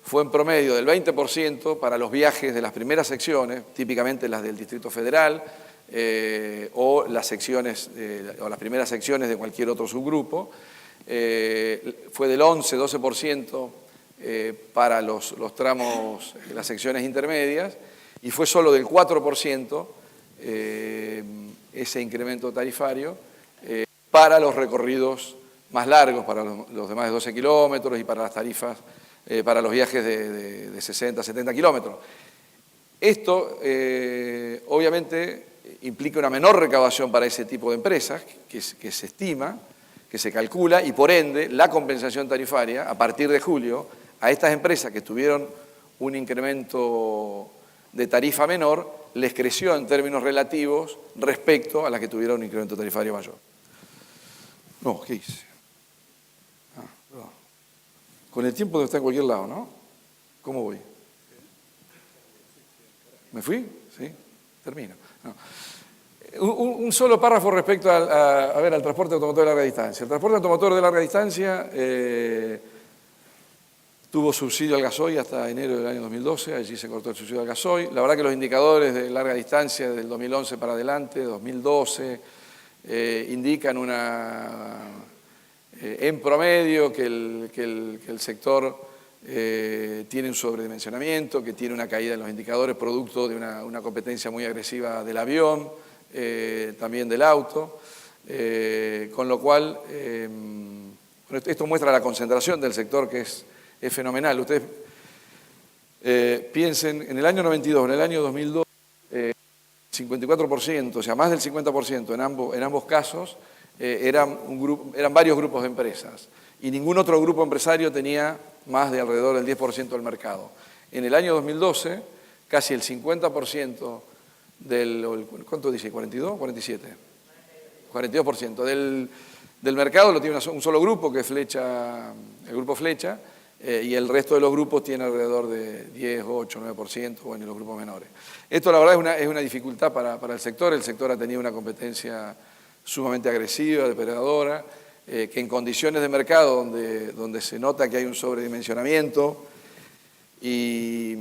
fue en promedio del 20% para los viajes de las primeras secciones, típicamente las del Distrito Federal, o las secciones, o las primeras secciones de cualquier otro subgrupo. Fue del 11-12% para los tramos, las secciones intermedias, y fue solo del 4% ese incremento tarifario para los recorridos más largos, para los de más de 12 kilómetros y para las tarifas, para los viajes de 60, 70 kilómetros. Esto, obviamente, implica una menor recaudación para ese tipo de empresas, que se estima, que se calcula, y por ende, la compensación tarifaria, a partir de julio, a estas empresas que tuvieron un incremento de tarifa menor, les creció en términos relativos respecto a las que tuvieron un incremento tarifario mayor. No, ¿qué hice? No. Con el tiempo debe estar en cualquier lado, ¿no? ¿Cómo voy? ¿Me fui? ¿Sí? Termino. No. Un solo párrafo respecto al transporte automotor de larga distancia. El transporte automotor de larga distancia tuvo subsidio al gasoil hasta enero del año 2012, allí se cortó el subsidio al gasoil. La verdad que los indicadores de larga distancia del 2011 para adelante, 2012, indican en promedio que el sector tiene un sobredimensionamiento, que tiene una caída en los indicadores producto de una competencia muy agresiva del avión, también del auto, con lo cual esto muestra la concentración del sector que es fenomenal. Ustedes piensen, en el año 92, en el año 2002, 54%, o sea, más del 50% en ambos casos, eran varios grupos de empresas y ningún otro grupo empresario tenía más de alrededor del 10% del mercado. En el año 2012, casi el 50% ¿cuánto dice? ¿42? ¿47? 42% del mercado lo tiene un solo grupo, que es Flecha, el grupo Flecha, y el resto de los grupos tiene alrededor de 10, 8, 9%, bueno, y los grupos menores. Esto la verdad es una dificultad para el sector ha tenido una competencia sumamente agresiva, depredadora, que en condiciones de mercado donde se nota que hay un sobredimensionamiento y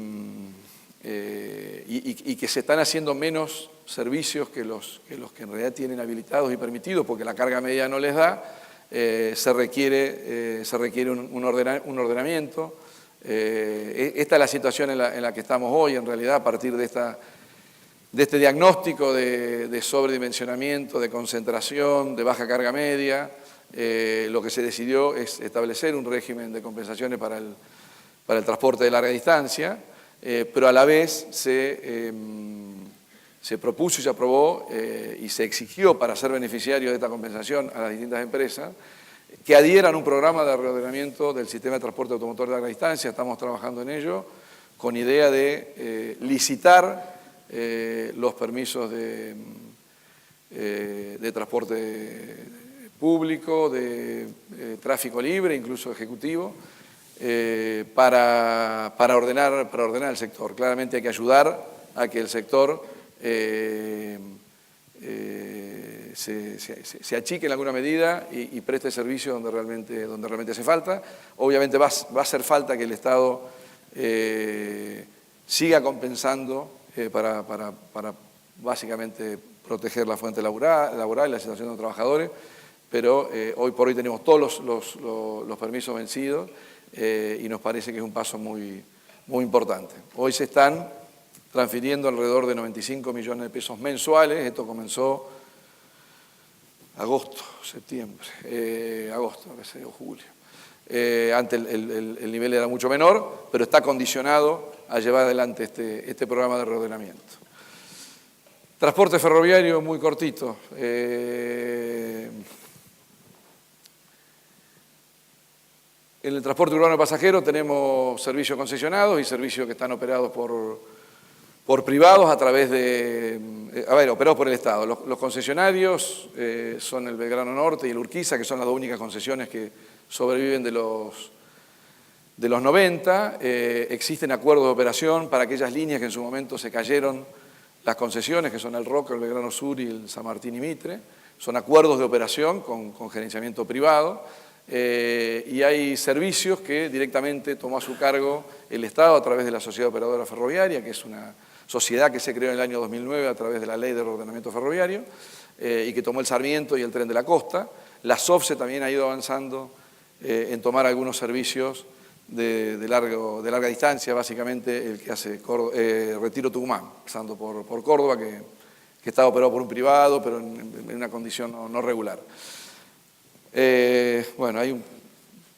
que se están haciendo menos servicios que los que en realidad tienen habilitados y permitidos porque la carga media no les da, se requiere un ordenamiento. Esta es la situación en la que estamos hoy, en realidad, a partir de este diagnóstico de sobredimensionamiento, de concentración, de baja carga media. Lo que se decidió es establecer un régimen de compensaciones para el transporte de larga distancia, pero a la vez se propuso y se aprobó y se exigió para ser beneficiario de esta compensación a las distintas empresas que adhieran a un programa de reordenamiento del sistema de transporte automotor de larga distancia. Estamos trabajando en ello con idea de licitar los permisos de transporte público, de tráfico libre, incluso ejecutivo, para ordenar el sector. Claramente hay que ayudar a que el sector se achique en alguna medida y preste servicio donde realmente hace falta. Obviamente va a hacer falta que el Estado siga compensando para básicamente proteger la fuente laboral y la situación de los trabajadores, pero hoy por hoy tenemos todos los permisos vencidos y nos parece que es un paso muy, muy importante. Hoy se están transfiriendo alrededor de 95 millones de pesos mensuales. Esto comenzó agosto, septiembre, agosto, julio. Antes el nivel era mucho menor, pero está condicionado a llevar adelante este programa de reordenamiento. Transporte ferroviario muy cortito. En el transporte urbano de pasajeros tenemos servicios concesionados y servicios que están operados por por privados a través de, operados por el Estado. Los concesionarios son el Belgrano Norte y el Urquiza, que son las dos únicas concesiones que sobreviven de los 90. Existen acuerdos de operación para aquellas líneas que en su momento se cayeron las concesiones, que son el Roca, el Belgrano Sur y el San Martín y Mitre. Son acuerdos de operación con gerenciamiento privado. Y hay servicios que directamente tomó a su cargo el Estado a través de la Sociedad Operadora Ferroviaria, que es una sociedad que se creó en el año 2009 a través de la Ley del Ordenamiento Ferroviario, y que tomó el Sarmiento y el Tren de la Costa. La SOFCE también ha ido avanzando en tomar algunos servicios de larga distancia, básicamente el que hace Retiro Tucumán, pasando por Córdoba, que estaba operado por un privado, pero en una condición no regular. Bueno, hay un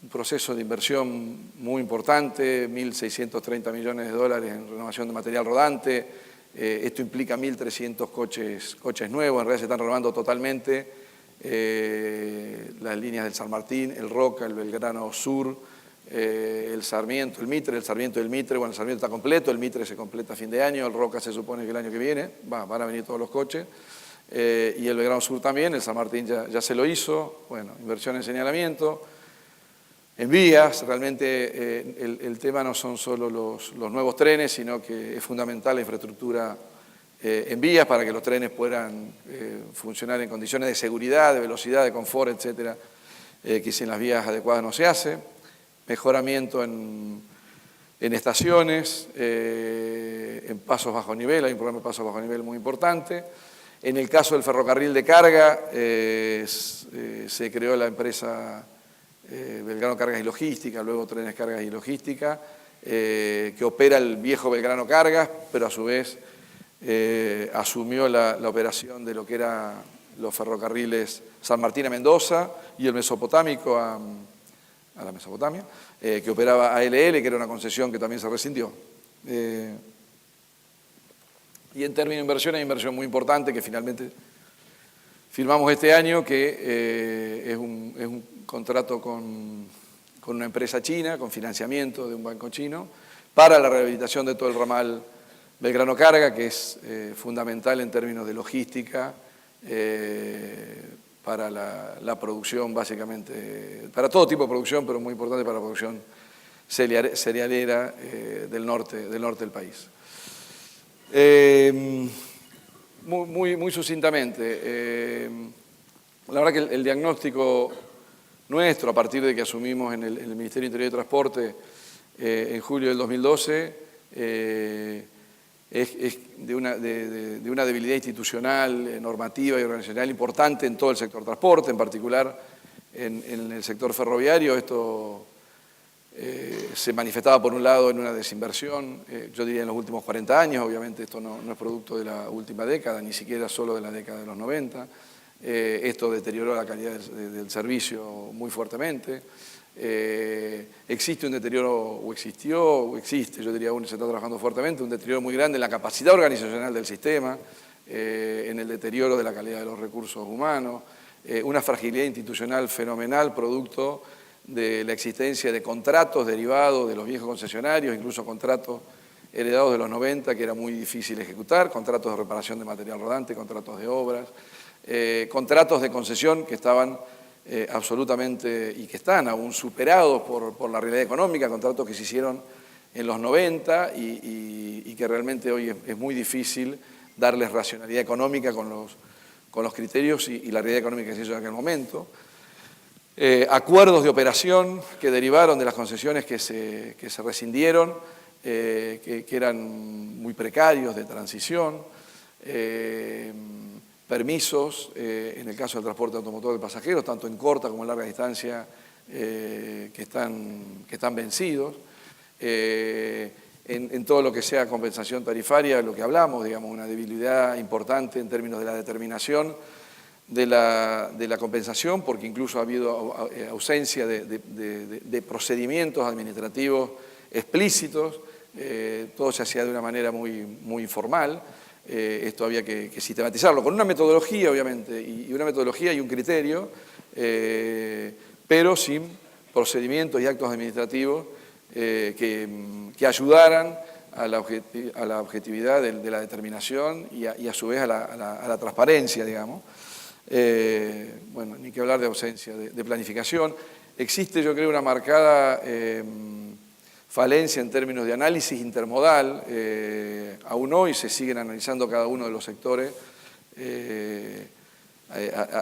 proceso de inversión muy importante, 1.630 millones de dólares en renovación de material rodante. Esto implica 1.300 coches nuevos, en realidad se están renovando totalmente las líneas del San Martín, el Roca, el Belgrano Sur, el Sarmiento, el Mitre. El Sarmiento y el Mitre, bueno, el Sarmiento está completo, el Mitre se completa a fin de año, el Roca se supone que el año que viene, van a venir todos los coches. Y el Belgrano Sur también, el San Martín ya se lo hizo, bueno, inversión en señalamiento, en vías. Realmente el tema no son solo los nuevos trenes, sino que es fundamental la infraestructura en vías para que los trenes puedan funcionar en condiciones de seguridad, de velocidad, de confort, etcétera, que si en las vías adecuadas no se hace. Mejoramiento en estaciones, en pasos bajo nivel, hay un programa de pasos bajo nivel muy importante. En el caso del ferrocarril de carga, se creó la empresa Belgrano Cargas y Logística, luego Trenes Cargas y Logística, que opera el viejo Belgrano Cargas, pero a su vez asumió la operación de lo que eran los ferrocarriles San Martín a Mendoza y el Mesopotámico a la Mesopotamia, que operaba ALL, que era una concesión que también se rescindió. Y en términos de inversión, hay inversión muy importante que finalmente firmamos este año, que es un contrato con una empresa china, con financiamiento de un banco chino, para la rehabilitación de todo el ramal Belgrano Carga, que es fundamental en términos de logística, para la producción, básicamente, para todo tipo de producción, pero muy importante para la producción cerealera del norte del país. Muy sucintamente, la verdad que el diagnóstico nuestro, a partir de que asumimos en el Ministerio de Interior y Transporte en julio del 2012, es de una debilidad institucional, normativa y organizacional importante en todo el sector transporte, en particular en el sector ferroviario. Esto se manifestaba por un lado en una desinversión, yo diría en los últimos 40 años, obviamente esto no es producto de la última década, ni siquiera solo de la década de los 90. Esto deterioró la calidad del servicio muy fuertemente. Existe un deterioro, o existió, o existe, yo diría aún se está trabajando fuertemente, un deterioro muy grande en la capacidad organizacional del sistema, en el deterioro de la calidad de los recursos humanos, una fragilidad institucional fenomenal, producto de la existencia de contratos derivados de los viejos concesionarios, incluso contratos heredados de los 90 que era muy difícil ejecutar, contratos de reparación de material rodante, contratos de obras, contratos de concesión que estaban absolutamente, y que están aún superados por la realidad económica, contratos que se hicieron en los 90 y que realmente hoy es muy difícil darles racionalidad económica con los criterios y la realidad económica que se hizo en aquel momento. Acuerdos de operación que derivaron de las concesiones que se rescindieron, que eran muy precarios, de transición, permisos, en el caso del transporte automotor de pasajeros, tanto en corta como en larga distancia, que están vencidos. En todo lo que sea compensación tarifaria, lo que hablamos, digamos, una debilidad importante en términos de la determinación de la compensación, porque incluso ha habido ausencia de procedimientos administrativos explícitos, todo se hacía de una manera muy informal. Esto había que sistematizarlo con una metodología, obviamente, y una metodología y un criterio, pero sin procedimientos y actos administrativos que ayudaran a la objetividad de la determinación y a su vez a la transparencia, digamos. Bueno, ni que hablar de ausencia de planificación. Existe, yo creo, una marcada falencia en términos de análisis intermodal. Aún hoy se siguen analizando cada uno de los sectores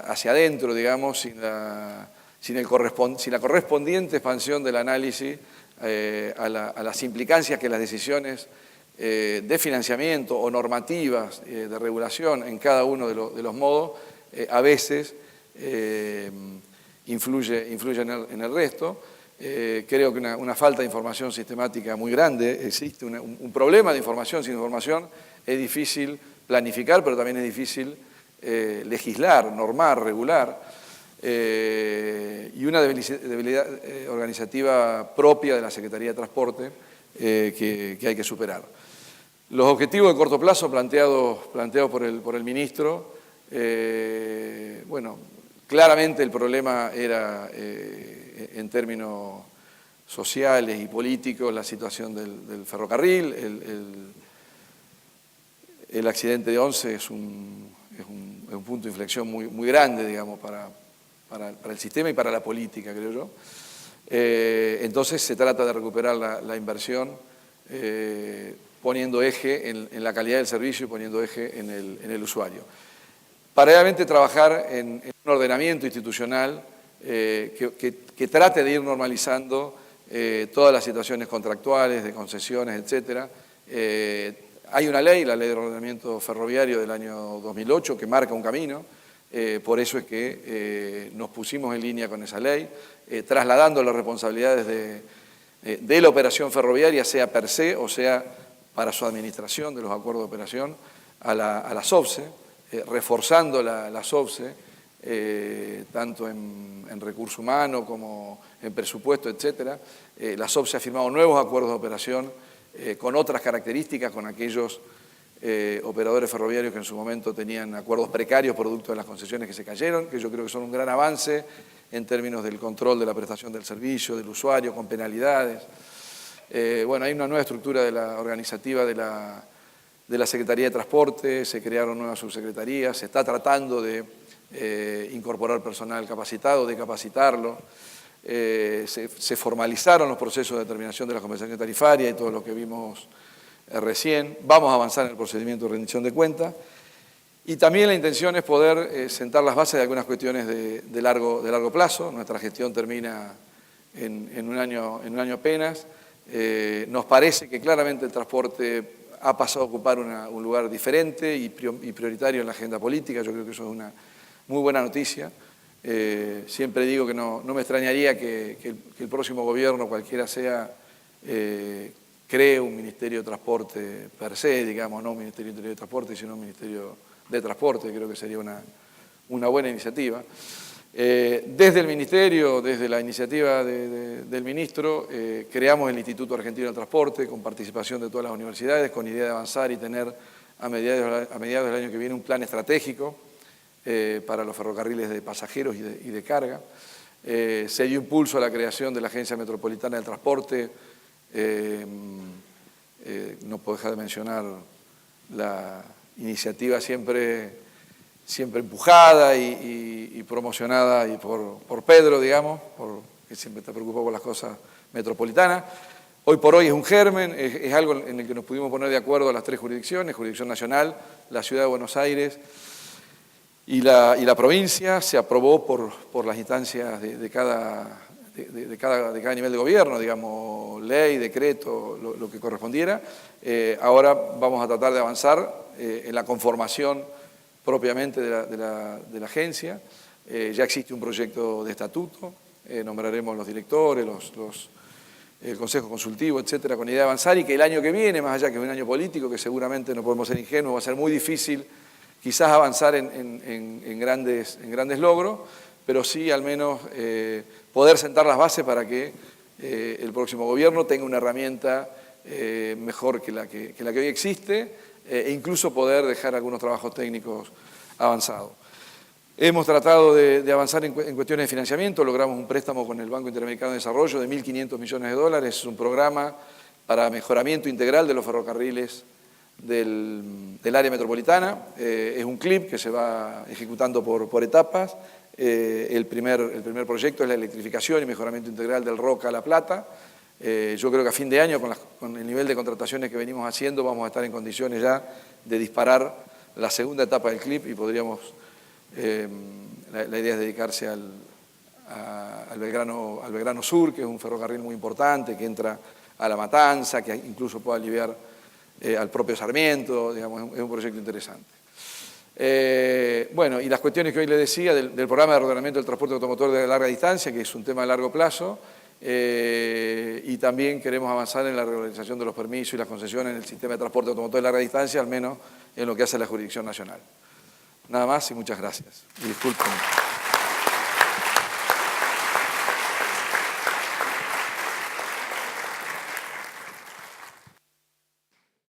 hacia adentro, digamos, sin la correspondiente expansión del análisis a las implicancias que las decisiones de financiamiento o normativas de regulación en cada uno de los modos a veces influye en el resto. Creo que una falta de información sistemática muy grande, existe un problema de información. Sin información es difícil planificar, pero también es difícil legislar, normar, regular, y una debilidad organizativa propia de la Secretaría de Transporte que hay que superar. Los objetivos de corto plazo planteados por el ministro, bueno, claramente el problema era en términos sociales y políticos la situación del ferrocarril. El accidente de Once es un punto de inflexión muy grande, digamos, para el sistema y para la política, creo yo. Entonces se trata de recuperar la inversión poniendo eje en la calidad del servicio y poniendo eje en el usuario. Paralelamente trabajar en un ordenamiento institucional que trate de ir normalizando todas las situaciones contractuales, de concesiones, etc. Hay una ley, la Ley de Ordenamiento Ferroviario del año 2008, que marca un camino. Por eso es que nos pusimos en línea con esa ley, trasladando las responsabilidades de la operación ferroviaria, sea per se o sea para su administración de los acuerdos de operación, a la SOFCE, reforzando la SOFCE, tanto en recursos humanos como en presupuesto, etc. La SOFCE ha firmado nuevos acuerdos de operación con otras características, con aquellos operadores ferroviarios que en su momento tenían acuerdos precarios producto de las concesiones que se cayeron, que yo creo que son un gran avance en términos del control de la prestación del servicio, del usuario, con penalidades. Bueno, hay una nueva estructura organizativa de la Secretaría de Transporte, se crearon nuevas subsecretarías, se está tratando de incorporar personal capacitado, de capacitarlo. Se formalizaron los procesos de determinación de la compensación tarifaria y todo lo que vimos recién. Vamos a avanzar en el procedimiento de rendición de cuentas. Y también la intención es poder sentar las bases de algunas cuestiones de largo plazo. Nuestra gestión termina en un año apenas. Nos parece que claramente el transporte ha pasado a ocupar un lugar diferente y prioritario en la agenda política. Yo creo que eso es una muy buena noticia. Siempre digo que no me extrañaría que el próximo gobierno, cualquiera sea, cree un Ministerio de Transporte per se, digamos, no un Ministerio de Interior de Transporte, sino un Ministerio de Transporte. Creo que sería una buena iniciativa. Desde el Ministerio, desde la iniciativa del ministro, creamos el Instituto Argentino del Transporte con participación de todas las universidades, con idea de avanzar y tener a mediados del año que viene un plan estratégico para los ferrocarriles de pasajeros y de carga. Se dio impulso a la creación de la Agencia Metropolitana del Transporte. No puedo dejar de mencionar la iniciativa siempre empujada y promocionada por Pedro, digamos, que siempre está preocupado por las cosas metropolitanas. Hoy por hoy es un germen, es algo en el que nos pudimos poner de acuerdo las tres jurisdicciones, jurisdicción nacional, la Ciudad de Buenos Aires y la provincia. Se aprobó por las instancias de cada nivel de gobierno, digamos, ley, decreto, lo que correspondiera. Ahora vamos a tratar de avanzar en la conformación propiamente de la agencia. Ya existe un proyecto de estatuto, nombraremos los directores, el consejo consultivo, etcétera, con idea de avanzar, y que el año que viene, más allá que es un año político, que seguramente no podemos ser ingenuos, va a ser muy difícil quizás avanzar en grandes logros, pero sí al menos poder sentar las bases para que el próximo gobierno tenga una herramienta mejor que la que hoy existe, e incluso poder dejar algunos trabajos técnicos avanzados. Hemos tratado de avanzar en cuestiones de financiamiento. Logramos un préstamo con el Banco Interamericano de Desarrollo de $1.500 millones. Es un programa para mejoramiento integral de los ferrocarriles del área metropolitana. Es un CLIP que se va ejecutando por etapas. El primer proyecto es la electrificación y mejoramiento integral del Roca a La Plata. Yo creo que a fin de año, con el nivel de contrataciones que venimos haciendo, vamos a estar en condiciones ya de disparar la segunda etapa del CLIP y podríamos, la idea es dedicarse al Belgrano Sur, que es un ferrocarril muy importante, que entra a La Matanza, que incluso puede aliviar al propio Sarmiento, digamos, es un proyecto interesante. Bueno, y las cuestiones que hoy le decía del programa de reordenamiento del transporte automotor de larga distancia, que es un tema de largo plazo, y también queremos avanzar en la regularización de los permisos y las concesiones en el sistema de transporte automotor de larga distancia, al menos en lo que hace la jurisdicción nacional. Nada más y muchas gracias. Y disculpen.